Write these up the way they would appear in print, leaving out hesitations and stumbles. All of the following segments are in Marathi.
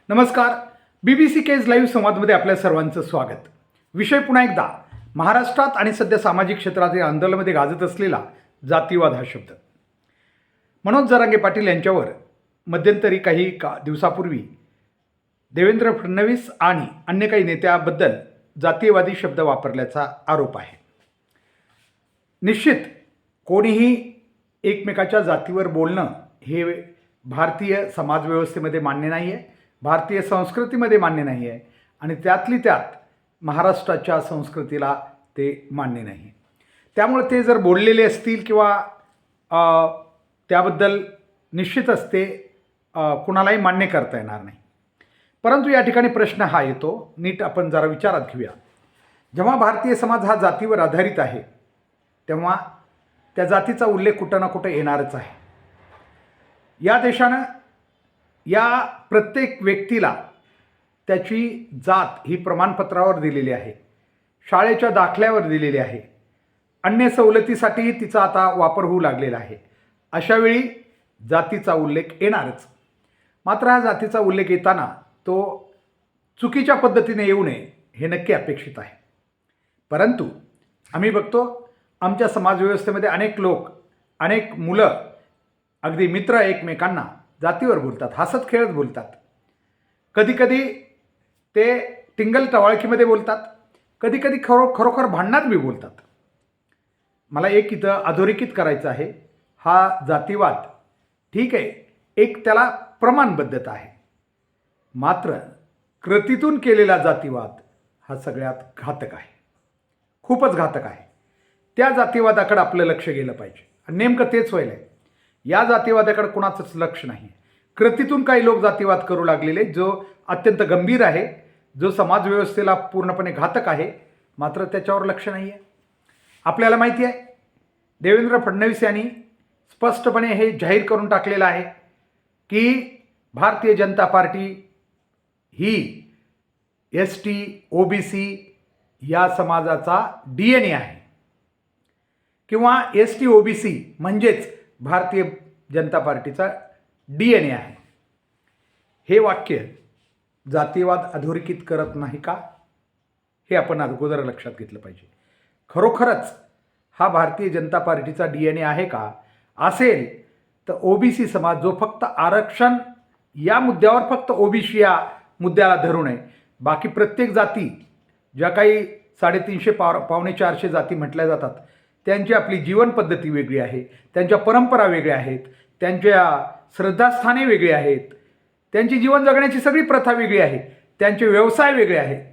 नमस्कार. BBC केज लाईव्ह संवादमध्ये आपल्या सर्वांचं स्वागत. विषय पुन्हा एकदा महाराष्ट्रात आणि सध्या सामाजिक क्षेत्रातील आंदोलनामध्ये गाजत असलेला जातीवाद हा शब्द. मनोज जरांगे पाटील यांच्यावर मध्यंतरी काही दिवसापूर्वी देवेंद्र फडणवीस आणि अन्य काही नेत्याबद्दल जातीयवादी शब्द वापरल्याचा आरोप आहे. निश्चित कोणीही एकमेकाच्या जातीवर बोलणं हे भारतीय समाजव्यवस्थेमध्ये मान्य नाही आहे, भारतीय संस्कृतीमध्ये मान्य नाही आहे आणि त्यातली त्यात महाराष्ट्राच्या संस्कृतीला ते मान्य नाही. त्यामुळे ते जर बोललेले असतील किंवा त्याबद्दल निश्चितच ते कुणालाही मान्य करता येणार नाही. परंतु या ठिकाणी प्रश्न हा येतो, नीट आपण जरा विचारात घेऊया. जेव्हा भारतीय समाज हा जातीवर आधारित आहे तेव्हा त्या जातीचा उल्लेख कुठं ना कुठं येणारच आहे. या देशानं या प्रत्येक व्यक्तीला त्याची जात ही प्रमाणपत्रावर दिलेली आहे, शाळेच्या दाखल्यावर दिलेली आहे, अन्य सवलतीसाठीही तिचा आता वापर होऊ लागलेला आहे. अशावेळी जातीचा उल्लेख येणारच. मात्र हा जातीचा उल्लेख येताना तो चुकीच्या पद्धतीने येऊ नये हे नक्की अपेक्षित आहे. परंतु आम्ही बघतो आमच्या समाजव्यवस्थेमध्ये अनेक लोक, अनेक मुलं अगदी मित्र एकमेकांना जातीवर बोलतात, हसत खेळत बोलतात. कधीकधी ते टिंगल टवाळकीमध्ये बोलतात, कधीकधी खरोखर भांडणात बी बोलतात. मला एक इथं अधोरेखित करायचं आहे. हा जातीवाद ठीक आहे, एक त्याला प्रमाणबद्धता आहे, मात्र कृतीतून केलेला जातीवाद हा सगळ्यात घातक आहे, खूपच घातक आहे. त्या जातीवादाकडे आपलं लक्ष गेलं पाहिजे आणि नेमकं तेच व्हायलं आहे. या जातीवादाकडे कुणाचंच लक्ष नाही. कृतीतून काही लोक जातीवाद करू लागलेले, जो अत्यंत गंभीर आहे, जो समाजव्यवस्थेला पूर्णपणे घातक आहे, मात्र त्याच्यावर लक्ष नाही आहे. आपल्याला माहिती आहे देवेंद्र फडणवीस यांनी स्पष्टपणे हे जाहीर करून टाकलेलं आहे की भारतीय जनता पार्टी ही ST OBC या समाजाचा DNA आहे किंवा ST OBC म्हणजेच भारतीय जनता पार्टीचा DNA आहे. हे वाक्य जातीवाद अधोरेखित करत नाही का, हे आपण अगोदर लक्षात घेतलं पाहिजे. खरोखरच हा भारतीय जनता पार्टीचा DNA आहे का? असेल तर OBC समाज, जो फक्त आरक्षण या मुद्द्यावर फक्त OBC या मुद्द्याला धरू नये, बाकी प्रत्येक जाती ज्या काही 350 पावणे 400 जाती म्हटल्या जातात, त्यांची आपली जीवन पद्धती वेगळी आहे, त्यांच्या परंपरा वेगळ्या आहेत, त्यांच्या श्रद्धास्थाने वेगळी आहेत, त्यांची जीवन जगण्याची सगळी प्रथा वेगळी आहे, त्यांचे व्यवसाय वेगळे आहेत.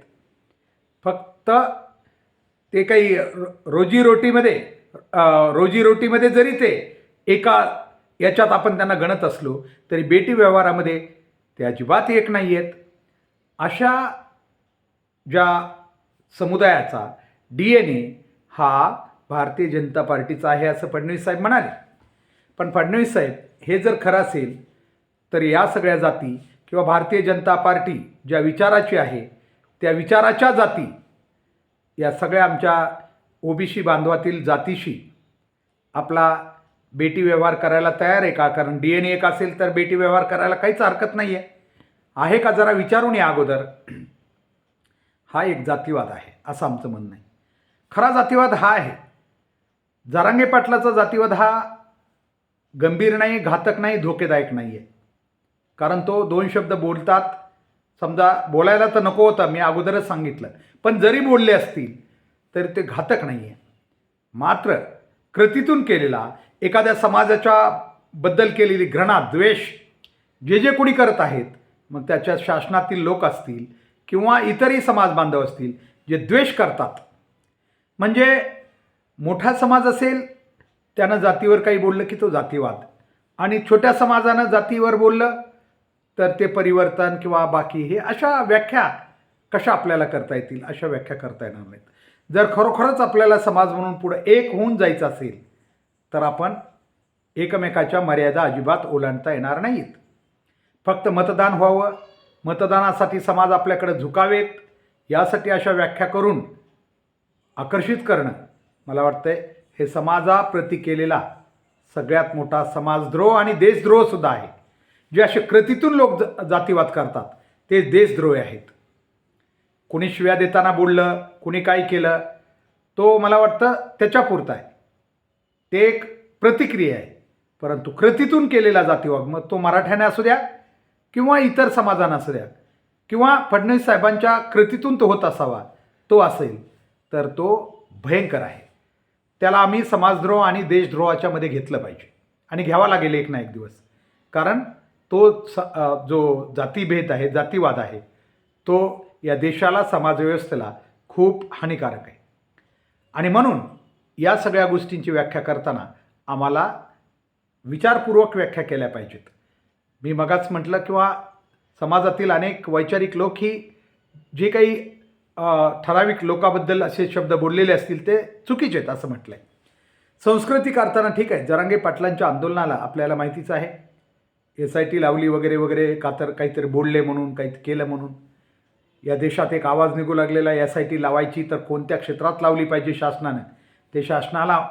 फक्त ते काही रोजीरोटीमध्ये जरी ते एका याच्यात आपण त्यांना गणत असलो तरी बेटी व्यवहारामध्ये ते अजिबात एक नाही आहेत. अशा ज्या समुदायाचा DNA हा भारतीय जनता पार्टीचा आहे असं फडणवीस साहेब म्हणाले. पण फडणवीस साहेब हे जर खरं असेल तर या सगळ्या जाती किंवा भारतीय जनता पार्टी ज्या विचाराची आहे त्या विचाराच्या जाती या सगळ्या आमच्या OBC बांधवातील जातीशी आपला बेटी व्यवहार करायला तयार आहे का? कारण DNA एक असेल तर बेटी व्यवहार करायला काहीच हरकत नाही आहे का? जरा विचारून या अगोदर. हा एक जातीवाद आहे असं आमचं म्हणणं आहे. खरा जातीवाद हा आहे. जरांगे पाटलाचा जातीवाद हा गंभीर नाही, घातक नाही, धोकेदायक नाही आहे. कारण तो 2 शब्द बोलतात, समजा बोलायला तर नको होता, मी अगोदरच सांगितलं, पण जरी बोलले असतील तरी ते घातक नाही आहे. मात्र कृतीतून केलेला, एखाद्या समाजाच्या बद्दल केलेली घृणा, द्वेष जे कोणी करत आहेत, मग त्याच्या शासनातील लोक असतील किंवा इतरही समाज बांधव असतील जे द्वेष करतात, म्हणजे मोठा समाज असेल त्यानं जातीवर काही बोललं की तो जातीवाद, आणि छोट्या समाजानं जातीवर बोललं तर ते परिवर्तन किंवा बाकी, हे अशा व्याख्या कशा आपल्याला करता येतील? अशा व्याख्या करता येणार नाहीत. जर खरोखरच आपल्याला समाज म्हणून पुढे एक होऊन जायचं असेल तर आपण एकमेकाच्या मर्यादा अजिबात ओलांडता येणार नाहीत. फक्त मतदान व्हावं, मतदानासाठी समाज आपल्याकडे झुकावेत, यासाठी अशा व्याख्या करून आकर्षित करणं, मला वाटतंय हे समाजाप्रती केलेला सगळ्यात मोठा समाजद्रोह आणि देशद्रोह सुद्धा आहे. जे असे कृतीतून लोक जातीवाद करतात ते देशद्रोही आहेत. कोणी शिव्या देताना बोललं, कोणी काय केलं, तो मला वाटतं त्याच्यापुरता आहे. ते एक प्रतिक्रिया आहे. परंतु कृतीतून केलेला जातीवाद, मग तो मराठ्याने असू द्या किंवा इतर समाजानं असू द्या किंवा फडणवीस साहेबांच्या कृतीतून तो होत असावा, तो असेल तर तो भयंकर आहे. त्याला आम्ही समाजद्रोह आणि देशद्रोहाच्या मध्ये घेतलं पाहिजे आणि घ्यावा लागेल एक ना एक दिवस. कारण तो जो जातीभेद आहे, जातीवाद आहे, तो या देशाला, समाजव्यवस्थेला खूप हानिकारक आहे. आणि म्हणून या सगळ्या गोष्टींची व्याख्या करताना आम्हाला विचारपूर्वक व्याख्या केल्या पाहिजेत. मी मगाच म्हटलं किंवा समाजातील अनेक वैचारिक लोक ही जे काही ठराविक लोकाबद्दल असे शब्द बोललेले असतील ते चुकीचे आहेत असं म्हटलं आहे. संस्कृती करताना ठीक आहे, जरांगे पाटलांच्या आंदोलनाला आपल्याला माहितीच आहे, SIT लावली वगैरे वगैरे, का तर काहीतरी बोलले म्हणून, काही केलं म्हणून. या देशात एक आवाज निघू लागलेला SIT लावायची तर कोणत्या क्षेत्रात लावली पाहिजे शासनानं, ते शासनाला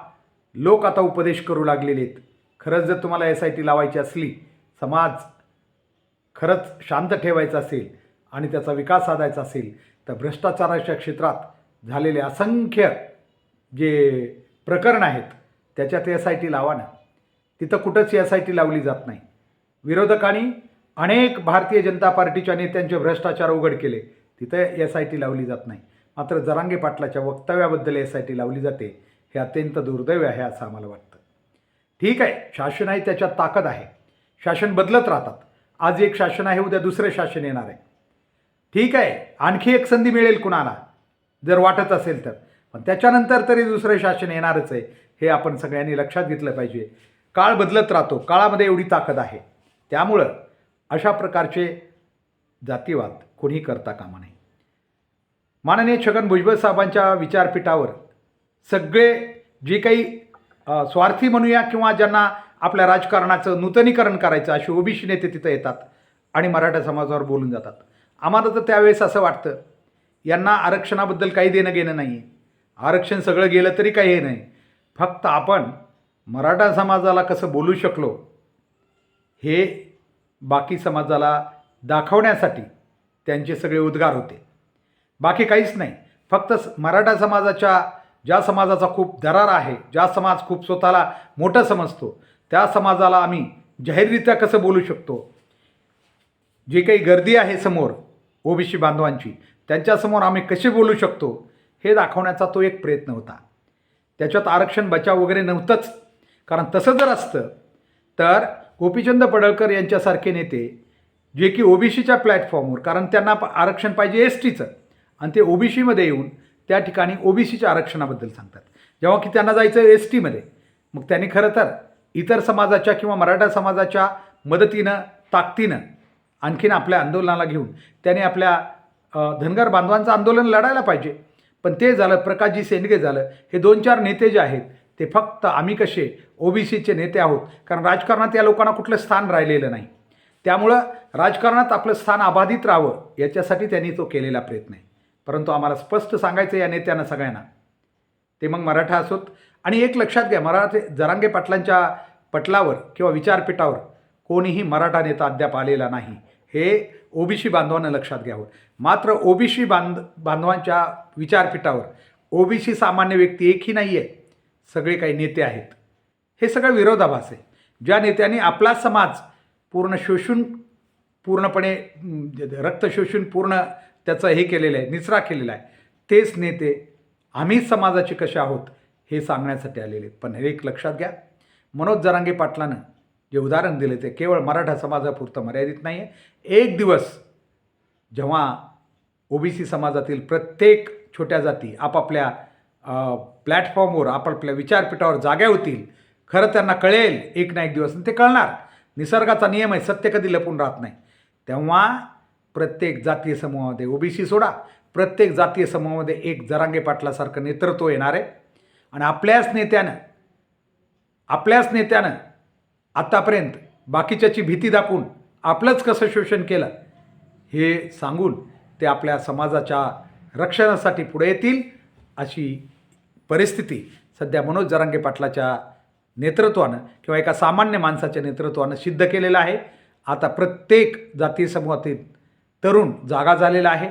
लोक आता उपदेश करू लागलेले आहेत. खरंच जर तुम्हाला SIT लावायची असली, समाज खरंच शांत ठेवायचा असेल आणि त्याचा विकास साधायचा असेल तर भ्रष्टाचाराच्या क्षेत्रात झालेले असंख्य जे प्रकरण आहेत त्याच्यात SIT लावा ना. तिथं कुठंच SIT लावली जात नाही. विरोधकांनी अनेक भारतीय जनता पार्टीच्या नेत्यांचे भ्रष्टाचार उघड केले, तिथं SIT लावली जात नाही. मात्र जरांगे पाटलाच्या वक्तव्याबद्दल SIT लावली जाते, हे अत्यंत दुर्दैव आहे असं आम्हाला वाटतं. ठीक आहे, शासन आहे, त्याच्यात ताकद आहे, शासन बदलत राहतात. आज एक शासन आहे, उद्या दुसरं शासन येणार आहे. ठीक आहे, आणखी एक संधी मिळेल कुणाला जर वाटत असेल तर, पण त्याच्यानंतर तरी दुसरं शासन येणारच आहे, हे आपण सगळ्यांनी लक्षात घेतलं पाहिजे. काळ बदलत राहतो, काळामध्ये एवढी ताकद आहे. त्यामुळं अशा प्रकारचे जातीवाद कोणी करता कामा नये. माननीय छगन भुजबळ साहेबांच्या विचारपीठावर सगळे जे काही स्वार्थी म्हणूया किंवा ज्यांना आपल्या राजकारणाचं नूतनीकरण करायचं असे OBC नेते तिथं येतात आणि मराठा समाजावर बोलून जातात. आम्हाला तर त्यावेळेस असं वाटतं यांना आरक्षणाबद्दल काही देणं घेणं नाही आहे. आरक्षण सगळं गेलं तरी काही हे नाही, फक्त आपण मराठा समाजाला कसं बोलू शकलो हे बाकी समाजाला दाखवण्यासाठी त्यांचे सगळे उद्गार होते, बाकी काहीच नाही. फक्त मराठा समाजाच्या, ज्या समाजाचा खूप दरार आहे, ज्या समाज खूप स्वतःला मोठं समजतो, त्या समाजाला आम्ही जाहीररित्या कसं बोलू शकतो, जी काही गर्दी आहे समोर OBC बांधवांची, त्यांच्यासमोर आम्ही कसे बोलू शकतो हे दाखवण्याचा तो एक प्रयत्न होता. त्याच्यात आरक्षण बचाव वगैरे नव्हतंच. कारण तसं जर असतं तर गोपीचंद पडळकर यांच्यासारखे नेते जे की OBCच्या प्लॅटफॉर्मवर, कारण त्यांना आरक्षण पाहिजे STचं, आणि ते OBCमध्ये येऊन त्या ठिकाणी OBCच्या आरक्षणाबद्दल सांगतात, जेव्हा की त्यांना जायचं STमध्ये. मग त्यांनी खरं तर इतर समाजाच्या किंवा मराठा समाजाच्या मदतीनं, ताकदीनं आणखीन आपल्या आंदोलनाला घेऊन त्यांनी आपल्या धनगर बांधवांचं आंदोलन लढायला पाहिजे. पण ते झालं, प्रकाशजी सेंडगे झालं, हे 2-4 नेते जे आहेत ते फक्त आम्ही कसे OBCचे नेते आहोत, कारण राजकारणात या लोकांना कुठलं स्थान राहिलेलं नाही. त्यामुळं राजकारणात आपलं स्थान अबाधित राहावं याच्यासाठी त्यांनी तो केलेला प्रयत्न आहे. परंतु आम्हाला स्पष्ट सांगायचं या नेत्यांना सगळ्यांना, ते मग मराठा असोत. आणि एक लक्षात घ्या, जरांगे पाटलांच्या पटलावर किंवा विचारपीठावर कोणीही मराठा नेता अद्याप आलेला नाही, हे OBC बांधवांना लक्षात घ्यावं. मात्र OBC बांधवांच्या विचारपीठावर OBC सामान्य व्यक्ती एकही नाही आहे, सगळे काही नेते आहेत. हे सगळं विरोधाभास आहे. ज्या नेत्यांनी आपला समाज पूर्ण शोषून, पूर्णपणे रक्त शोषून पूर्ण त्याचं हे केलेलं आहे, निचरा केलेला आहे, तेच नेते आम्ही समाजाचे कसे आहोत हे सांगण्यासाठी आलेले. पण हे एक लक्षात घ्या, मनोज जरांगे पाटलानं जे उदाहरण दिले ते केवळ मराठा समाजापुरतं मर्यादित नाही आहे. एक दिवस जेव्हा OBC समाजातील प्रत्येक छोट्या जाती आपापल्या प्लॅटफॉर्मवर, आपापल्या विचारपीठावर जाग्या होतील, खरं त्यांना कळेल एक ना एक दिवस, आणि ते कळणार. निसर्गाचा नियम आहे, सत्य कधी लपून राहत नाही. तेव्हा प्रत्येक जातीय समूहामध्ये, OBC सोडा, प्रत्येक जातीय समूहामध्ये एक जरांगे पाटलासारखं नेतृत्व येणार आहे. आणि आपल्याच नेत्यानं आत्तापर्यंत बाकीच्याची भीती दाखवून आपलंच कसं शोषण केलं हे सांगून ते आपल्या समाजाच्या रक्षणासाठी पुढे येतील, अशी परिस्थिती सध्या मनोज जरांगे पाटलाच्या नेतृत्वानं किंवा एका सामान्य माणसाच्या नेतृत्वानं सिद्ध केलेलं आहे. आता प्रत्येक जातीय समूहातील तरुण जागा झालेला आहे.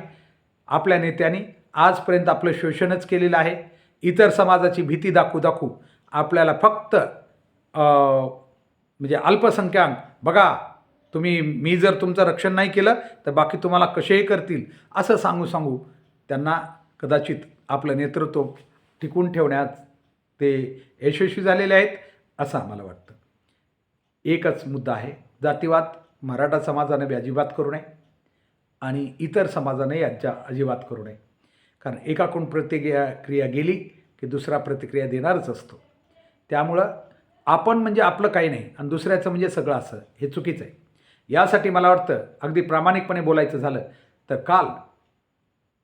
आपल्या नेत्यांनी आजपर्यंत आपलं शोषणच केलेलं आहे. इतर समाजाची भीती दाखवू दाखवू आपल्याला फक्त म्हणजे अल्पसंख्याक बघा तुम्ही, मी जर तुमचं रक्षण नाही केलं तर बाकी तुम्हाला कसेही करतील असं सांगू सांगू त्यांना कदाचित आपलं नेतृत्व टिकून ठेवण्यात ते यशस्वी झालेले आहेत असं आम्हाला वाटतं. एकच मुद्दा आहे, जातीवाद मराठा समाजाने बी अजिबात करू नये आणि इतर समाजाने यांच्या अजिबात करू नये. कारण एकाकडून प्रतिक्रिया गेली की दुसरा प्रतिक्रिया देणारच असतो. त्यामुळं आपण म्हणजे आपलं काही नाही आणि दुसऱ्याचं म्हणजे सगळं असं, हे चुकीचं आहे. यासाठी मला वाटतं अगदी प्रामाणिकपणे बोलायचं झालं तर काल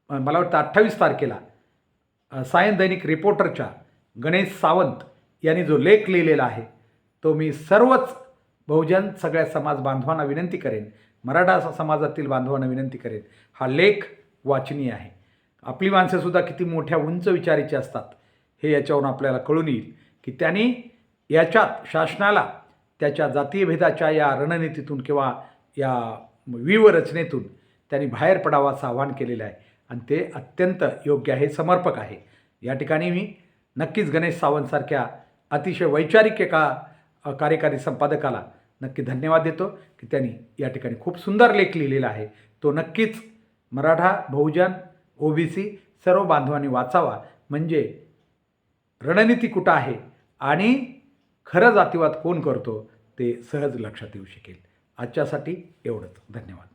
मला वाटतं 28 तारखेला सायन दैनिक रिपोर्टरच्या गणेश सावंत यांनी जो लेख लिहिलेला आहे तो मी सर्वच बहुजन सगळ्या समाज बांधवांना विनंती करेन, मराठा समाजातील बांधवांना विनंती करेन, हा लेख वाचनीय आहे. आपली माणसंसुद्धा किती मोठ्या उंच विचाराची असतात हे याच्यावरून आपल्याला कळून येईल की त्यांनी याच्यात शासनाला त्याच्या जातीय भेदाच्या या रणनीतीतून किंवा या व्यूहरचनेतून त्यांनी बाहेर पडावं असं आवाहन केलेलं आहे आणि ते अत्यंत योग्य आहे, समर्पक आहे. या ठिकाणी मी नक्कीच गणेश सावंतसारख्या अतिशय वैचारिक एका कार्यकारी संपादकाला नक्की धन्यवाद देतो की त्यांनी या ठिकाणी खूप सुंदर लेख लिहिलेला आहे. तो नक्कीच मराठा, बहुजन, ओबीसी सर्व बांधवांनी वाचावा, म्हणजे रणनीती कुठं आहे आणि खरं जातीवाद कोण करतो ते सहज लक्षात येऊ शकेल. आजच्यासाठी एवढंच. धन्यवाद.